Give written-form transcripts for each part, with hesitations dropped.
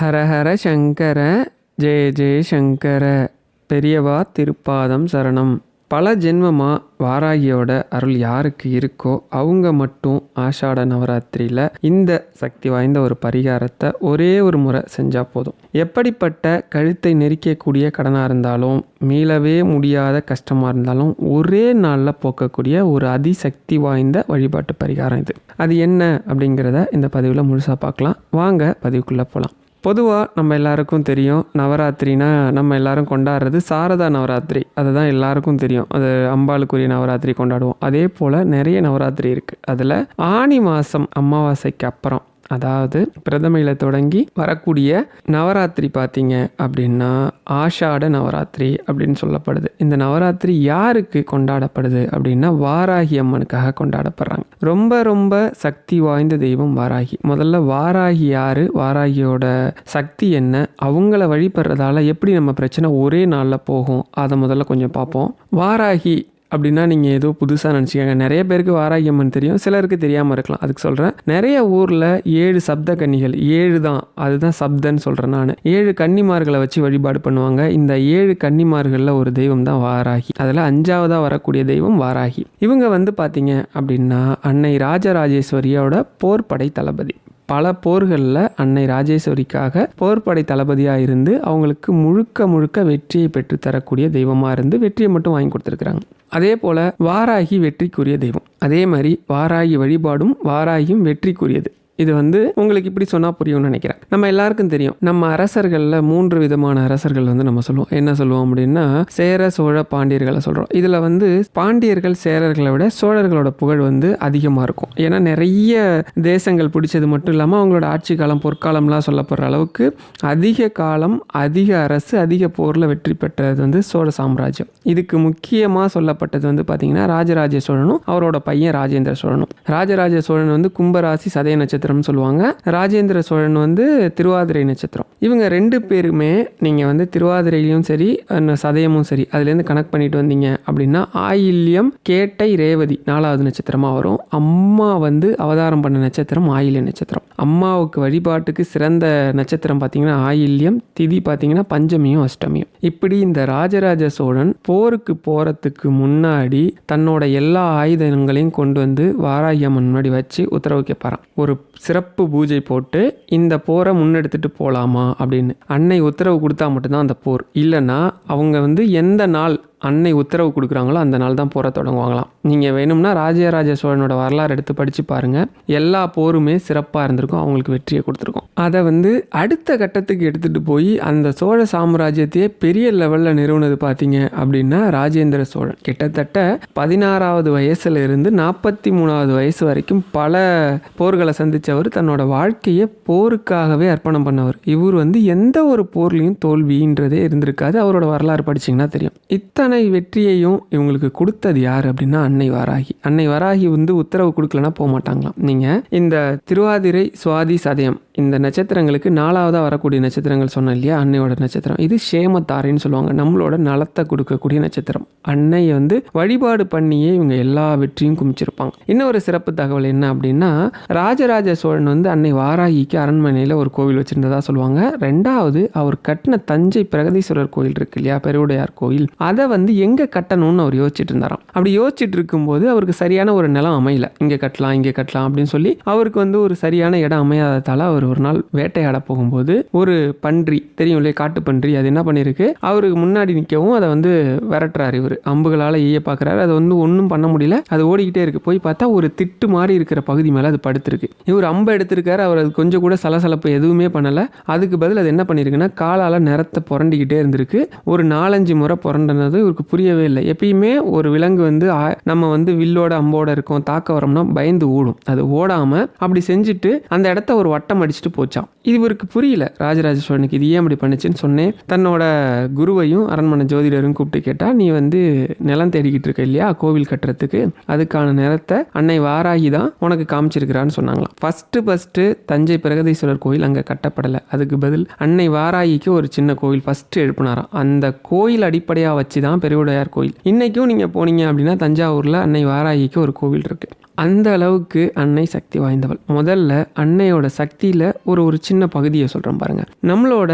ஹரஹர சங்கர, ஜெய ஜெய சங்கர, பெரியவா திருப்பாதம் சரணம். பல ஜென்மமாக வாராகியோட அருள் யாருக்கு இருக்கோ அவங்க மட்டும் ஆஷாட நவராத்திரியில் இந்த சக்தி வாய்ந்த ஒரு பரிகாரத்தை ஒரே ஒரு முறை செஞ்சால் போதும். எப்படிப்பட்ட கழுத்தை நெரிக்கக்கூடிய கடனாக இருந்தாலும், மீளவே முடியாத கஷ்டமாக இருந்தாலும் ஒரே நாளில் போக்கக்கூடிய ஒரு அதிசக்தி வாய்ந்த வழிபாட்டு பரிகாரம் இது. அது என்ன அப்படிங்கிறத இந்த பதிவில் முழுசாக பார்க்கலாம். வாங்க பதிவுக்குள்ளே போகலாம். பொதுவாக நம்ம எல்லாருக்கும் தெரியும், நவராத்திரினா நம்ம எல்லாரும் கொண்டாடுறது சாரதா நவராத்திரி. அதுதான் எல்லாருக்கும் தெரியும். அது அம்பாளுக்குரிய நவராத்திரி கொண்டாடுவோம். அதே போல் நிறைய நவராத்திரி இருக்குது. அதில் ஆனி மாதம் அமாவாசைக்கு அப்புறம், அதாவது பிரதமையில் தொடங்கி வரக்கூடிய நவராத்திரி பார்த்தீங்க அப்படின்னா ஆஷாட நவராத்திரி அப்படின்னு சொல்லப்படுது. இந்த நவராத்திரி யாருக்கு கொண்டாடப்படுது அப்படின்னா வாராகி அம்மனுக்காக கொண்டாடப்படுறாங்க. ரொம்ப ரொம்ப சக்தி வாய்ந்த தெய்வம் வாராகி. முதல்ல வாராகி யாரு, வாராகியோட சக்தி என்ன, அவங்கள வழிபடுறதால எப்படி நம்ம பிரச்சனை ஒரே நாளில் போகும், அதை முதல்ல கொஞ்சம் பார்ப்போம். வாராகி அப்படின்னா நீங்கள் ஏதோ புதுசாக நினச்சிக்கோங்க. நிறைய பேருக்கு வாராகி அம்மன் தெரியும், சிலருக்கு தெரியாமல் இருக்கலாம். அதுக்கு சொல்கிறேன். நிறைய ஊரில் 7 சப்த கன்னிகள், 7 தான், அதுதான் சப்தன்னு சொல்கிறேன் நான். 7 கன்னிமார்களை வச்சு வழிபாடு பண்ணுவாங்க. இந்த 7 கன்னிமார்களில் ஒரு தெய்வம் தான் வாராகி. அதில் 5ஆவதாக வரக்கூடிய தெய்வம் வாராகி. இவங்க பார்த்தீங்க அப்படின்னா அன்னை ராஜராஜேஸ்வரியோட போர்படை தளபதி. பல போர்களில் அன்னை ராஜேஸ்வரிக்காக போர்படை தளபதியாக இருந்து அவங்களுக்கு முழுக்க முழுக்க வெற்றியை பெற்று தரக்கூடிய தெய்வமாக இருந்து வெற்றியை மட்டும் வாங்கி கொடுத்துருக்குறாங்க. அதே போல் வாராகி வெற்றிக்குரிய தெய்வம். அதே மாதிரி வாராகி வழிபாடும் வாராகியும் வெற்றிக்குரியது. இது உங்களுக்கு இப்படி சொன்னால் புரியும்னு நினைக்கிறேன். நம்ம எல்லாருக்கும் தெரியும், நம்ம அரசர்களில் 3 விதமான அரசர்கள் நம்ம சொல்லுவோம். என்ன சொல்லுவோம் அப்படின்னா சேர சோழ பாண்டியர்களை சொல்கிறோம். இதில் பாண்டியர்கள் சேரர்களை விட சோழர்களோட புகழ் அதிகமாக இருக்கும். ஏன்னா நிறைய தேசங்கள் பிடிச்சது மட்டும் இல்லாமல் அவங்களோட ஆட்சி காலம் பொற்காலம்லாம் சொல்லப்படுற அளவுக்கு அதிக காலம், அதிக அரசு, அதிக போரில் வெற்றி பெற்றது சோழ சாம்ராஜ்யம். இதுக்கு முக்கியமாக சொல்லப்பட்டது பார்த்திங்கன்னா ராஜராஜ சோழனும் அவரோட பையன் ராஜேந்திர சோழனும். ராஜராஜ சோழன் கும்பராசி சதய நட்சத்திரம் சொல்லுவாங்க. ராஜேந்திர சோழன் திருவாதிரை நட்சத்திரம். இவங்க 2 பேருமே நீங்கள் திருவாதிரையிலையும் சரி சதயமும் சரி அதுலேருந்து கனெக்ட் பண்ணிட்டு வந்தீங்க அப்படின்னா ஆயில்யம், கேட்டை, ரேவதி 4வது நட்சத்திரமாக வரும். அம்மா அவதாரம் பண்ண நட்சத்திரம் ஆயில்ய நட்சத்திரம். அம்மாவுக்கு வழிபாட்டுக்கு சிறந்த நட்சத்திரம் பார்த்தீங்கன்னா ஆயில்யம், திதி பார்த்தீங்கன்னா பஞ்சமியும் அஷ்டமியும். இப்படி இந்த ராஜராஜ சோழன் போருக்கு போகிறதுக்கு முன்னாடி தன்னோட எல்லா ஆயுதங்களையும் கொண்டு வாராகி அம்மன் முன்னாடி வச்சு உத்தரவு கேட்பாராம். ஒரு சிறப்பு பூஜை போட்டு இந்த போரை முன்னெடுத்துட்டு போகலாமா அப்படின்னு. அன்னை உத்தரவு கொடுத்தா மட்டும்தான் அந்த போர். இல்லைன்னா அவங்க எந்த நாள் அன்னை உத்தரவு கொடுக்குறாங்களோ அந்த நாள் தான் போரை தொடங்குவாங்களாம். நீங்கள் வேணும்னா ராஜராஜ சோழனோட வரலாறு எடுத்து படித்து பாருங்கள். எல்லா போருமே சிறப்பாக இருந்திருக்கும், அவங்களுக்கு வெற்றியை கொடுத்துருக்கும். அதை அடுத்த கட்டத்துக்கு எடுத்துகிட்டு போய் அந்த சோழ சாம்ராஜ்யத்தையே பெரிய லெவலில் நிறுவனது பார்த்தீங்க அப்படின்னா ராஜேந்திர சோழன். கிட்டத்தட்ட 16வது வயசுல இருந்து 43வது வயசு வரைக்கும் பல போர்களை சந்தித்தவர். தன்னோட வாழ்க்கையை போருக்காகவே அர்ப்பணம் பண்ணவர். இவர் எந்த ஒரு போர்லையும் தோல்வின்றதே இருந்திருக்காது. அவரோட வரலாறு படிச்சிங்கன்னா தெரியும். இத்தனை வெற்றியையும் இவங்களுக்கு கொடுத்தது யார் அப்படின்னா அன்னை வாராகி. அன்னை வாராகி உத்தரவு கொடுக்கலன்னா போக மாட்டாங்களாம். நீங்கள் இந்த திருவாதிரை, சுவாதி, சதயம் இந்த நட்சத்திரங்களுக்கு 4ஆவதாக வரக்கூடிய நட்சத்திரங்கள் சொன்னேன் இல்லையா, அன்னையோட நட்சத்திரம். இது சேமத்தாரைன்னு சொல்லுவாங்க, நம்மளோட நலத்தை கொடுக்கக்கூடிய நட்சத்திரம். அன்னையை வழிபாடு பண்ணியே இவங்க எல்லா வெற்றியும் குமிச்சிருப்பாங்க. இன்னொரு சிறப்பு தகவல் என்ன அப்படின்னா ராஜராஜ சோழன் அன்னை வாராகிக்கு அரண்மனையில் ஒரு கோவில் வச்சிருந்ததா சொல்லுவாங்க. 2வது அவர் கட்டின தஞ்சை பிரகதீஸ்வரர் கோயில் இருக்கு இல்லையா, பெருவுடையார் கோயில், அதை எங்கே கட்டணும்னு அவர் யோசிச்சுட்டு இருந்தாராம். அப்படி யோசிச்சுட்டு இருக்கும்போது அவருக்கு சரியான ஒரு நிலம் அமையல. இங்கே கட்டலாம் அப்படின்னு சொல்லி அவருக்கு ஒரு சரியான இடம் அமையாததால் அவர் ஒரு நாள் வேட்டையாட போகும்போது ஒரு பன்றி, தெரியும் இல்லையா, காட்டு பன்றி, அது என்ன பண்ணிருக்கு, அவருக்கு முன்னாடி நிற்கவும் அதை விரட்டுறாரு. இவர் அம்புகளால் ஈய பார்க்குறாரு. அது ஒன்றும் பண்ண முடியல. அது ஓடிக்கிட்டே இருக்கு. போய் பார்த்தா ஒரு திட்டு மாதிரி இருக்கிற பகுதி மேலே அது படுத்திருக்கு. இவர் அம்பை எடுத்திருக்காரு. அவர் அது கொஞ்சம் கூட சலசலப்பு எதுவுமே பண்ணலை. அதுக்கு பதில் அது என்ன பண்ணியிருக்குன்னா காலால் நிறத்தை புரண்டிக்கிட்டே இருந்திருக்கு. ஒரு 4-5 முறை புரண்டனது இவருக்கு புரியவே இல்லை. எப்பயுமே ஒரு விலங்கு நம்ம வில்லோட அம்போட இருக்கும், தாக்க வரோம்னா பயந்து ஓடும். அது ஓடாமல் அப்படி செஞ்சுட்டு அந்த இடத்த ஒரு வட்டம் அடிச்சுட்டு போச்சான். இது இவருக்கு புரியல ராஜராஜ சோழனுக்கு. இது ஏன் அப்படி பண்ணுச்சுன்னு சொன்னேன். தன்னோட குருவையும் அரண்மனை ஜோதிடரும் கூப்பிட்டு கேட்டா, நீ நிலம் தேடிக்கிட்டு இருக்க இல்லையா கோவில் கட்டுறதுக்கு, அதுக்கான நிலத்தை அன்னை வாராகி தான் உனக்கு காமிச்சிருக்கிறான்னு சொன்னாங்களாம். ஃபர்ஸ்ட் தஞ்சை பிரகதீஸ்வரர் கோயில் அங்கே கட்டப்படலை. அதுக்கு பதில் அன்னை வாராகிக்கு ஒரு சின்ன கோயில் ஃபர்ஸ்ட் எழுப்பினாராம். அந்த கோயில் அடிப்படையாக வச்சு தான் பெருவுடையார் கோயில். இன்னைக்கும் நீங்கள் போனீங்க அப்படின்னா தஞ்சாவூரில் அன்னை வாராகிக்கு ஒரு கோவில் இருக்கு. அந்த அளவுக்கு அன்னை சக்தி வாய்ந்தவள். முதல்ல அன்னையோட சக்தியில் ஒரு சின்ன பகுதியை சொல்கிறேன் பாருங்கள். நம்மளோட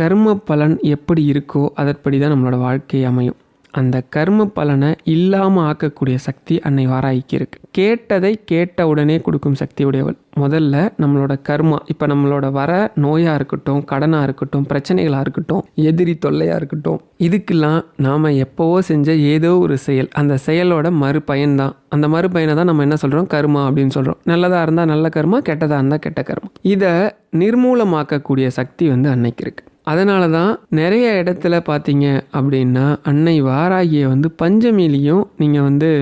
கர்ம பலன் எப்படி இருக்கோ அதற்படி தான் நம்மளோட வாழ்க்கை அமையும். அந்த கர்ம பலனை இல்லாமல் ஆக்கக்கூடிய சக்தி அன்னை வாராகிக்கு இருக்குது. கேட்டதை கேட்ட உடனே கொடுக்கும் சக்தி உடையவள். முதல்ல நம்மளோட கர்மா, இப்போ நம்மளோட வர நோயாக இருக்கட்டும், கடனாக இருக்கட்டும், பிரச்சனைகளாக இருக்கட்டும், எதிரி தொல்லையாக இருக்கட்டும், இதுக்கெல்லாம் நாம் எப்போவோ செஞ்ச ஏதோ ஒரு செயல், அந்த செயலோட மறுபயன் தான். அந்த மறுபயனை தான் நம்ம என்ன சொல்கிறோம், கர்மா அப்படின்னு சொல்கிறோம். நல்லதாக இருந்தால் நல்ல கர்மா, கெட்டதாக இருந்தால் கெட்ட கர்மா. இதை நிர்மூலமாக்கக்கூடிய சக்தி அன்னைக்கு இருக்குது. அதனால தான் நிறைய இடத்துல பார்த்தீங்க அப்படின்னா அன்னை வாராகியை பஞ்சமிலையும் நீங்கள்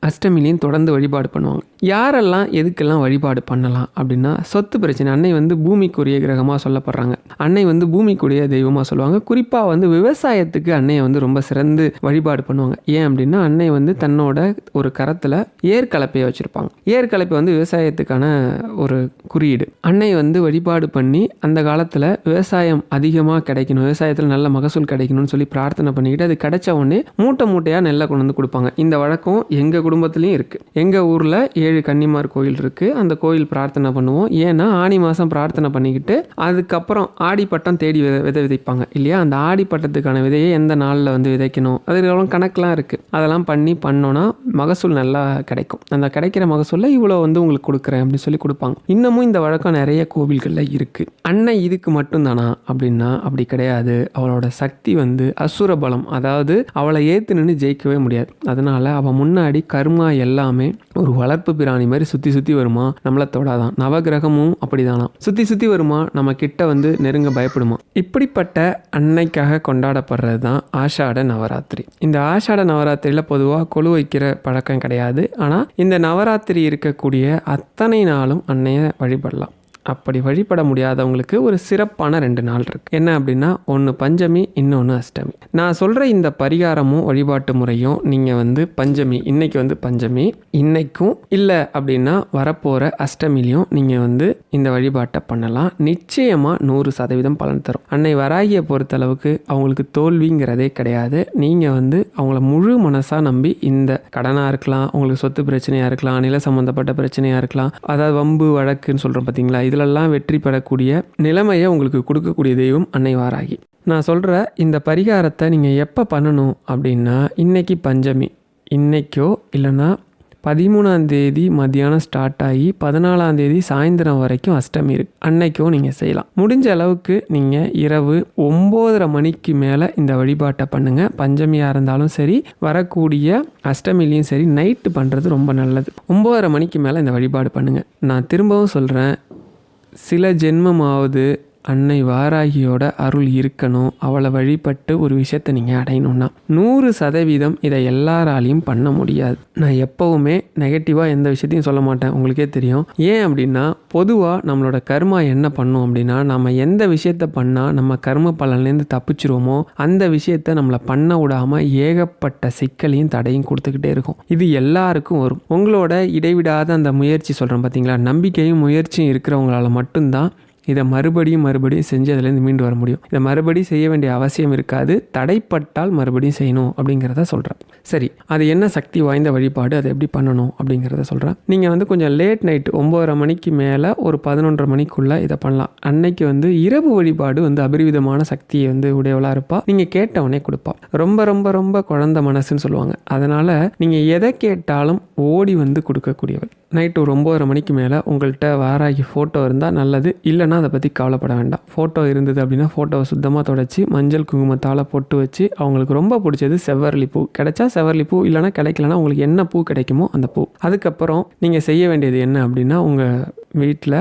அஷ்டமிலையும் தொடர்ந்து வழிபாடு பண்ணுவாங்க. யாரெல்லாம் எதுக்கெல்லாம் வழிபாடு பண்ணலாம் அப்படின்னா, சொத்து பிரச்சனை. அன்னை பூமிக்குரிய கிரகமாக சொல்லப்படுறாங்க. அன்னை பூமிக்குரிய தெய்வமாக சொல்லுவாங்க. குறிப்பாக விவசாயத்துக்கு அன்னையை ரொம்ப சிறந்து வழிபாடு பண்ணுவாங்க. ஏன் அப்படின்னா அன்னை தன்னோட ஒரு கரத்தில் ஏற்கலப்பையை வச்சுருப்பாங்க. ஏற்கலப்பை விவசாயத்துக்கான ஒரு குறியீடு. அன்னை வழிபாடு பண்ணி அந்த காலத்தில் விவசாயம் அதிகமாக கிடைக்கணும், விவசாயத்தில் நல்ல மகசூல் கிடைக்கணும்னு சொல்லி பிரார்த்தனை பண்ணிக்கிட்டு அது கிடைச்ச உடனே மூட்டை மூட்டையாக நெல்லை கொண்டு கொடுப்பாங்க. இந்த வழக்கம் எங்கள் குடும்பத்துலேயும் இருக்குது. எங்கள் ஊரில் 7 கன்னிமார் கோயில் இருக்குது. அந்த கோயில் பிரார்த்தனை பண்ணுவோம். ஏன்னா ஆனி மாதம் பிரார்த்தனை பண்ணிக்கிட்டு அதுக்கப்புறம் ஆடி பட்டம் தேடி விதை விதைப்பாங்க இல்லையா. அந்த ஆடி பட்டத்துக்கான விதையை எந்த நாளில் விதைக்கணும், அது கணக்கெலாம் இருக்குது. அதெல்லாம் பண்ணோன்னா மகசூல் நல்லா கிடைக்கும். அந்த கிடைக்கிற மகசூலில் இவ்வளோ உங்களுக்கு கொடுக்குறேன் அப்படின்னு சொல்லி கொடுப்பாங்க. இன்னமும் இந்த வழக்கம் நிறைய கோவில்களில் இருக்குது. அன்னை இதுக்கு மட்டும்தானா அப்படின்னா அப்படி கிடையாது. அவளோட சக்தி அசுர பலம். அதாவது அவளை ஏற்று நின்று ஜெயிக்கவே முடியாது. அதனால அவள் முன்னாடி கர்மா எல்லாமே ஒரு வளர்ப்பு பிராணி மாதிரி சுற்றி வருமா, நம்மளை தொடாதான். நவகிரகமும் அப்படிதானா, சுற்றி வருமா, நம்ம கிட்ட நெருங்க பயப்படுமா. இப்படிப்பட்ட அன்னைக்காக கொண்டாடப்படுறது தான் ஆஷாட நவராத்திரி. இந்த ஆஷாட நவராத்திரியில் பொதுவாக கொலு வைக்கிற பழக்கம் கிடையாது. ஆனால் இந்த நவராத்திரி இருக்கக்கூடிய அத்தனை நாளும் அன்னையை வழிபடலாம். அப்படி வழிபட முடியாதவங்களுக்கு ஒரு சிறப்பான 2 நாள் இருக்குது. என்ன அப்படின்னா, ஒன்று பஞ்சமி, இன்னொன்று அஷ்டமி. நான் சொல்கிற இந்த பரிகாரமும் வழிபாட்டு முறையும் நீங்கள் பஞ்சமி, இன்னைக்கு பஞ்சமி, இன்னைக்கும் இல்லை அப்படின்னா வரப்போகிற அஷ்டமிலையும் நீங்கள் இந்த வழிபாட்டை பண்ணலாம். நிச்சயமாக 100% பலன் தரும். அன்னை வராகியை பொறுத்தளவுக்கு அவங்களுக்கு தோல்விங்கிறதே கிடையாது. நீங்கள் அவங்கள முழு மனசாக நம்பி, இந்த கடனாக இருக்கலாம், உங்களுக்கு சொத்து பிரச்சனையாக இருக்கலாம், நில சம்மந்தப்பட்ட பிரச்சனையாக இருக்கலாம், அதாவது வம்பு வழக்குன்னு சொல்கிறோம் பார்த்தீங்களா, இதிலெல்லாம் வெற்றி பெறக்கூடிய நிலைமையை உங்களுக்கு கொடுக்கக்கூடிய தெய்வம் அன்னை வாராகி. நான் சொல்கிற இந்த பரிகாரத்தை நீங்கள் எப்போ பண்ணணும் அப்படின்னா, இன்றைக்கி பஞ்சமி, இன்றைக்கோ இல்லைன்னா 13ஆம் தேதி மத்தியானம் ஸ்டார்ட் ஆகி 14ஆம் தேதி சாயந்தரம் வரைக்கும் அஷ்டமி இருக்குது. அன்னைக்கும் நீங்கள் செய்யலாம். முடிஞ்ச அளவுக்கு நீங்கள் இரவு 9:30 மணிக்கு மேலே இந்த வழிபாட்டை பண்ணுங்கள். பஞ்சமியாக இருந்தாலும் சரி, வரக்கூடிய அஷ்டமிலையும் சரி, நைட்டு பண்ணுறது ரொம்ப நல்லது. 9:30 மணிக்கு மேலே இந்த வழிபாடு பண்ணுங்கள். நான் திரும்பவும் சொல்கிறேன், சில ஜென்மமாவது அன்னை வாராகியோட அருள் இருக்கணும். அவளை வழிபட்டு ஒரு விஷயத்தை நீங்கள் அடையணும்னா 100% இதை எல்லாராலையும் பண்ண முடியாது. நான் எப்போவுமே நெகட்டிவாக எந்த விஷயத்தையும் சொல்ல மாட்டேன், உங்களுக்கே தெரியும். ஏன் அப்படின்னா, பொதுவாக நம்மளோட கர்மா என்ன பண்ணும் அப்படின்னா, நம்ம எந்த விஷயத்தை பண்ணால் நம்ம கர்ம பலன்லேருந்து தப்பிச்சிருவோமோ அந்த விஷயத்தை நம்மளை பண்ண விடாமல் ஏகப்பட்ட சிக்கலையும் தடையும் கொடுத்துக்கிட்டே இருக்கும். இது எல்லாருக்கும் வரும். உங்களோட இடைவிடாத அந்த முயற்சி சொல்கிறேன் பார்த்தீங்களா, நம்பிக்கையும் முயற்சியும் இருக்கிறவங்களால மட்டும்தான் இதை மறுபடியும் செஞ்சு அதிலேருந்து மீண்டு வர முடியும். இதை மறுபடியும் செய்ய வேண்டிய அவசியம் இருக்காது. தடைப்பட்டால் மறுபடியும் செய்யணும் அப்படிங்கிறத சொல்கிறேன். சரி, அது என்ன சக்தி வாய்ந்த வழிபாடு, அதை எப்படி பண்ணணும் அப்படிங்கிறத சொல்கிறேன். நீங்கள் கொஞ்சம் லேட் நைட் 9:30 மணிக்கு மேலே ஒரு 11:30 மணிக்குள்ளே இதை பண்ணலாம். அன்னைக்கு இரவு வழிபாடு அபரிவிதமான சக்தியை உடையவளாக இருப்பா. நீங்கள் கேட்டவனே கொடுப்பா. ரொம்ப ரொம்ப ரொம்ப குழந்தை மனசுன்னு சொல்லுவாங்க. அதனால் நீங்கள் எதை கேட்டாலும் ஓடி கொடுக்கக்கூடியவள். நைட்டு ஒரு 9:30 மணிக்கு மேலே உங்கள்கிட்ட வாராகி ஃபோட்டோ இருந்தால் நல்லது. இல்லைனா அதை பற்றி கவலைப்பட வேண்டாம். ஃபோட்டோ இருந்தது அப்படின்னா ஃபோட்டோவை சுத்தமாக தொடச்சி மஞ்சள் குங்குமத்தால் பொட்டு வச்சு, அவங்களுக்கு ரொம்ப பிடிச்சது செவ்வரளி பூ, கிடைச்சா செவ்வரளி பூ, இல்லைனா கிடைக்கலனா உங்களுக்கு என்ன பூ கிடைக்குமோ அந்த பூ. அதுக்கப்புறம் நீங்கள் செய்ய வேண்டியது என்ன அப்படின்னா, உங்கள் வீட்டில்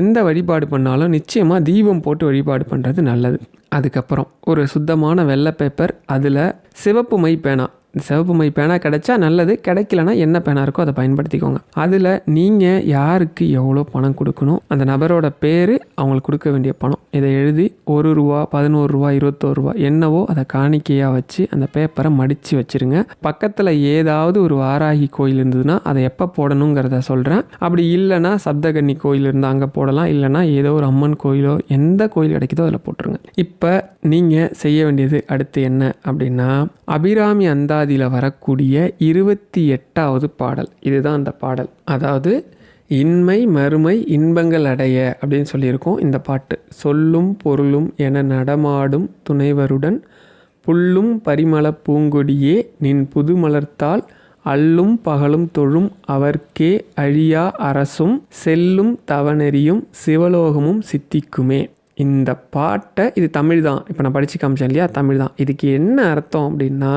எந்த வழிபாடு பண்ணாலும் நிச்சயமாக தீபம் போட்டு வழிபாடு பண்ணுறது நல்லது. அதுக்கப்புறம் ஒரு சுத்தமான வெள்ளை பேப்பர், அதில் சிவப்பு மை பேனா, சிவப்பு மை பேனா கிடைச்சா நல்லது, கிடைக்கலனா என்ன பேனா இருக்கோ அதை பயன்படுத்திக்கோங்க. அதில் நீங்கள் யாருக்கு எவ்வளோ பணம் கொடுக்கணும், அந்த நபரோட பேர், அவங்களுக்கு கொடுக்க வேண்டிய பணம், இதை எழுதி ₹1, ₹11, ₹21 என்னவோ அதை காணிக்கையாக வச்சு அந்த பேப்பரை மடித்து வச்சுருங்க. பக்கத்தில் ஏதாவது ஒரு வாராகி கோயில் இருந்ததுன்னா அதை எப்போ போடணுங்கிறத சொல்கிறேன். அப்படி இல்லைனா சப்தகன்னி கோயில் இருந்தால் அங்கே போடலாம். இல்லைனா ஏதோ ஒரு அம்மன் கோயிலோ எந்த கோயில் கிடைக்குதோ அதில் போட்டுருங்க. இப்போ நீங்கள் செய்ய வேண்டியது அடுத்து என்ன அப்படின்னா, அபிராமி அந்தாதி அந்தாதியில் வரக்கூடிய 28வது பாடல். இதுதான் அந்த பாடல். அதாவது இன்மை மறுமை இன்பங்கள் அடைய அப்படின்னு சொல்லியிருக்கோம். இந்த பாட்டு சொல்லும் பொருளும் என நடமாடும் துணைவருடன் புல்லும் பரிமள பூங்கொடியே நின் புது மலர்த்தால் அல்லும் பகலும் தொழும் அவர்க்கே அழியா அரசும் செல்லும் தவநெறியும் சிவலோகமும் சித்திக்குமே. இந்த பாட்டை, இது தமிழ் தான், இப்போ நான் படித்து காமிச்சேன் இல்லையா, தமிழ் தான். இதுக்கு என்ன அர்த்தம் அப்படின்னா,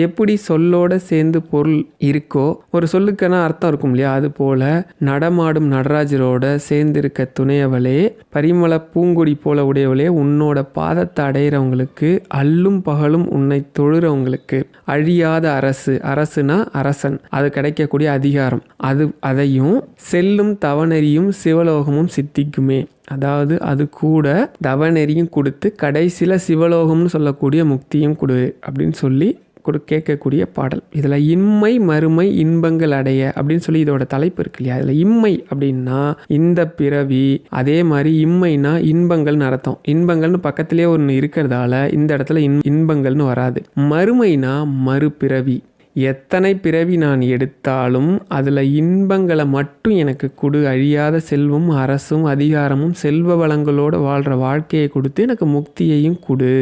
எப்படி சொல்லோட சேர்ந்து பொருள் இருக்கோ ஒரு சொல்லுக்கான அர்த்தம் இருக்கும் இல்லையா, அது போல் நடமாடும் நடராஜரோட சேர்ந்திருக்க துணையவளே, பரிமள பூங்கொடி போல உடையவளே, உன்னோட பாதத்தை அடையிறவங்களுக்கு, அல்லும் பகலும் உன்னை தொழுறவங்களுக்கு அழியாத அரசு, அரசுனா அரசன், அது கிடைக்கக்கூடிய அதிகாரம், அதையும் செல்லும் தவநெறியும் சிவலோகமும் சித்திக்குமே. அதாவது அது கூட தவநெறியும் கொடுத்து கடைசியில் சிவலோகம்னு சொல்லக்கூடிய முக்தியும் கொடு அப்படின்னு சொல்லி கேட்கக்கூடிய பாடல். இதில் இன்மை மறுமை இன்பங்கள் அடைய அப்படின்னு சொல்லி இதோட தலைப்பு இருக்கு இல்லையா. இதில் இம்மை அப்படின்னா இந்த பிறவி, அதே மாதிரி இம்மைனா இன்பங்கள்னு அர்த்தம். இன்பங்கள்னு பக்கத்திலே ஒன்று இருக்கிறதால இந்த இடத்துல இன்பங்கள்னு வராது. மறுமைனா மறுபிறவி. எத்தனை பிறவி நான் எடுத்தாலும் அதில் இன்பங்களை மட்டும் எனக்கு கொடு, அழியாத செல்வம் அரசும் அதிகாரமும் செல்வ வளங்களோடு வாழ்கிற வாழ்க்கையை கொடுத்து எனக்கு முக்தியையும் கொடு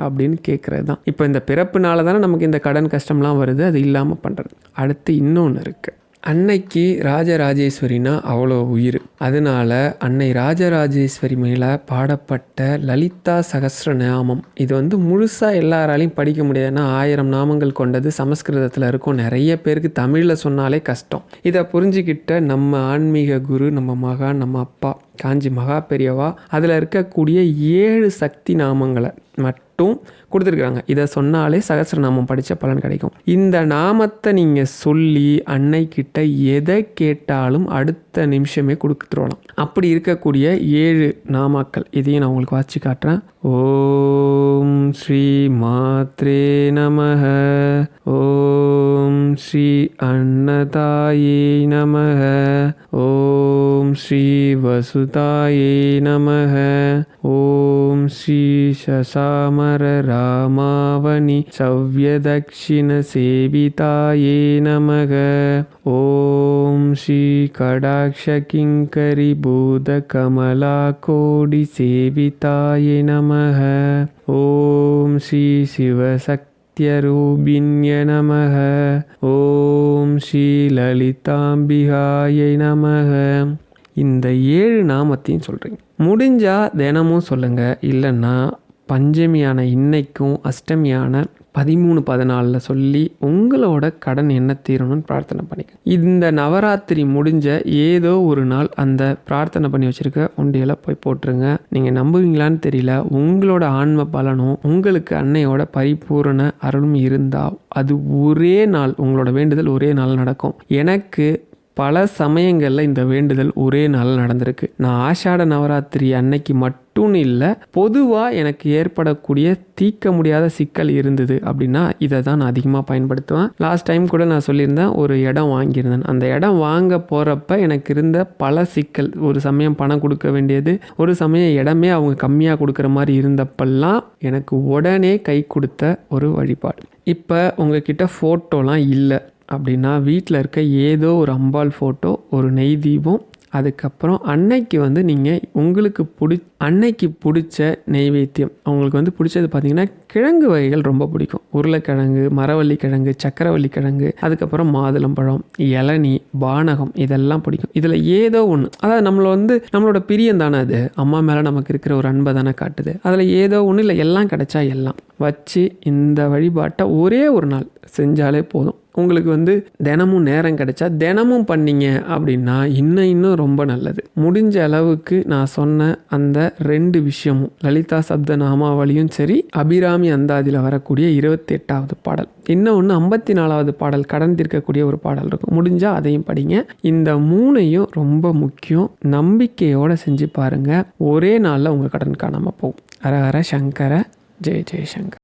அப்படின்னு கேட்குறது தான். இப்போ இந்த பிறப்புனால தானே நமக்கு இந்த கடன் கஷ்டம்லாம் வருது, அது இல்லாமல் பண்ணுறது. அடுத்து இன்னொன்று இருக்குது. அன்னைக்கு ராஜராஜேஸ்வரினா அவ்வளோ உயிர். அதனால அன்னை ராஜராஜேஸ்வரி மேலே பாடப்பட்ட லலிதா சகஸ்ரநாமம், இது முழுசாக எல்லாராலையும் படிக்க முடியாதுன்னா 1000 நாமங்கள் கொண்டது சமஸ்கிருதத்தில் இருக்கும். நிறைய பேருக்கு தமிழில் சொன்னாலே கஷ்டம். இதை புரிஞ்சுக்கிட்ட நம்ம ஆன்மீக குரு, நம்ம மகான், நம்ம அப்பா காஞ்சி மகா பெரியவா அதில் இருக்கக்கூடிய 7 சக்தி நாமங்களை மட்டும் கொடுத்துருக்குறாங்க. இதை சொன்னாலே சகஸ்ரநாமம் படித்த பலன் கிடைக்கும். இந்த நாமத்தை நீங்கள் சொல்லி அன்னைக்கிட்ட எதை கேட்டாலும் அடுத்த நிமிஷமே கொடுத்துருவலாம். அப்படி இருக்கக்கூடிய 7 நாமாக்கள், இதையும் நான் உங்களுக்கு வாட்சி காட்டுறேன். ஓம் ஸ்ரீ மாத்ரே நமஹ, ஓம் ஸ்ரீ அன்னதாயே நமஹ, ஓம் ஸ்ரீ வசுதாயே நமஹ, ஓம் ஸ்ரீ சசாமர ராமாவணி சவ்யதக்ஷிண சேவிதாயே நமக, ஓம் ஸ்ரீ கடாக்ஷ கிங்கரி பூத கமலா கோடி சேவிதாயே நமக, ஓம் ஸ்ரீ சிவசக்தியரூபிண்ய நமக, ஓம் ஸ்ரீ லலிதாம்பிகாயை நமக. இந்த 7 நாமத்தையும் சொல்கிறீங்க. முடிஞ்சால் தினமும் சொல்லுங்கள். இல்லைன்னா பஞ்சமியான இன்னைக்கும் அஷ்டமியான 13-14 சொல்லி உங்களோட கடன் என்ன தீரணும்னு பிரார்த்தனை பண்ணிக்க. இந்த நவராத்திரி முடிஞ்ச ஏதோ ஒரு நாள் அந்த பிரார்த்தனை பண்ணி வச்சுருக்க உண்டியலை போய் போட்டுருங்க. நீங்கள் நம்புவீங்களான்னு தெரியல, உங்களோட ஆன்ம பலனும் உங்களுக்கு அன்னையோட பரிபூரண அருளும் இருந்தால் அது ஒரே நாள், உங்களோட வேண்டுதல் ஒரே நாள் நடக்கும். எனக்கு பல சமயங்களில் இந்த வேண்டுதல் ஒரே நாள் நடந்திருக்கு. நான் ஆஷாட நவராத்திரி அன்னைக்கு மட்டும் இல்லை, பொதுவாக எனக்கு ஏற்படக்கூடிய தீர்க்க முடியாத சிக்கல் இருந்தது அப்படின்னா இதை தான் நான் அதிகமாக பயன்படுத்துவேன். லாஸ்ட் டைம் கூட நான் சொல்லியிருந்தேன், ஒரு இடம் வாங்கியிருந்தேன். அந்த இடம் வாங்க போகிறப்ப எனக்கு இருந்த பல சிக்கல், ஒரு சமயம் பணம் கொடுக்க வேண்டியது, ஒரு சமயம் இடமே அவங்க கம்மியாக கொடுக்குற மாதிரி இருந்தப்பெல்லாம் எனக்கு உடனே கை கொடுத்த ஒரு வழிபாடு. இப்போ உங்ககிட்ட ஃபோட்டோலாம் இல்லை அப்படின்னா வீட்டில் இருக்க ஏதோ ஒரு அம்பாள் ஃபோட்டோ, ஒரு நெய் தீபம், அதுக்கப்புறம் அன்னைக்கு நீங்கள் உங்களுக்கு அன்னைக்கு பிடிச்ச நெய்வேத்தியம், அவங்களுக்கு பிடிச்சது பார்த்திங்கன்னா கிழங்கு வகைகள் ரொம்ப பிடிக்கும். உருளைக்கிழங்கு, மரவள்ளி கிழங்கு, சக்கரவள்ளி கிழங்கு, அதுக்கப்புறம் மாதுளம்பழம், இளநீ, பானகம், இதெல்லாம் பிடிக்கும். இதில் ஏதோ ஒன்று, அதாவது நம்மளோட பிரியம் தானே, அது அம்மா மேலே நமக்கு இருக்கிற ஒரு அன்பை தானே காட்டுது. அதில் ஏதோ ஒன்று இல்லை, எல்லாம் கிடைச்சா எல்லாம் வச்சு இந்த வழிபாட்டை ஒரே ஒரு நாள் செஞ்சாலே போதும். உங்களுக்கு தினமும் நேரம் கிடைச்சா தினமும் பண்ணீங்க அப்படின்னா இன்னும் ரொம்ப நல்லது. முடிஞ்ச அளவுக்கு நான் சொன்ன அந்த 2 விஷயமும், லலிதா சப்த நாமாவளியும் சரி, அபிராமி அந்தாதியில் வரக்கூடிய 28வது பாடல், இன்னொன்று 54வது பாடல் கடன் தீர்க்கக்கூடிய ஒரு பாடல் இருக்கும், முடிஞ்சால் அதையும் படிங்க. இந்த 3ஐயும் ரொம்ப முக்கியம். நம்பிக்கையோடு செஞ்சு பாருங்கள், ஒரே நாளில் உங்கள் கடன் காணாமல் போகும். ஹர ஹர சங்கர, ஜெய ஜெயசங்கர்.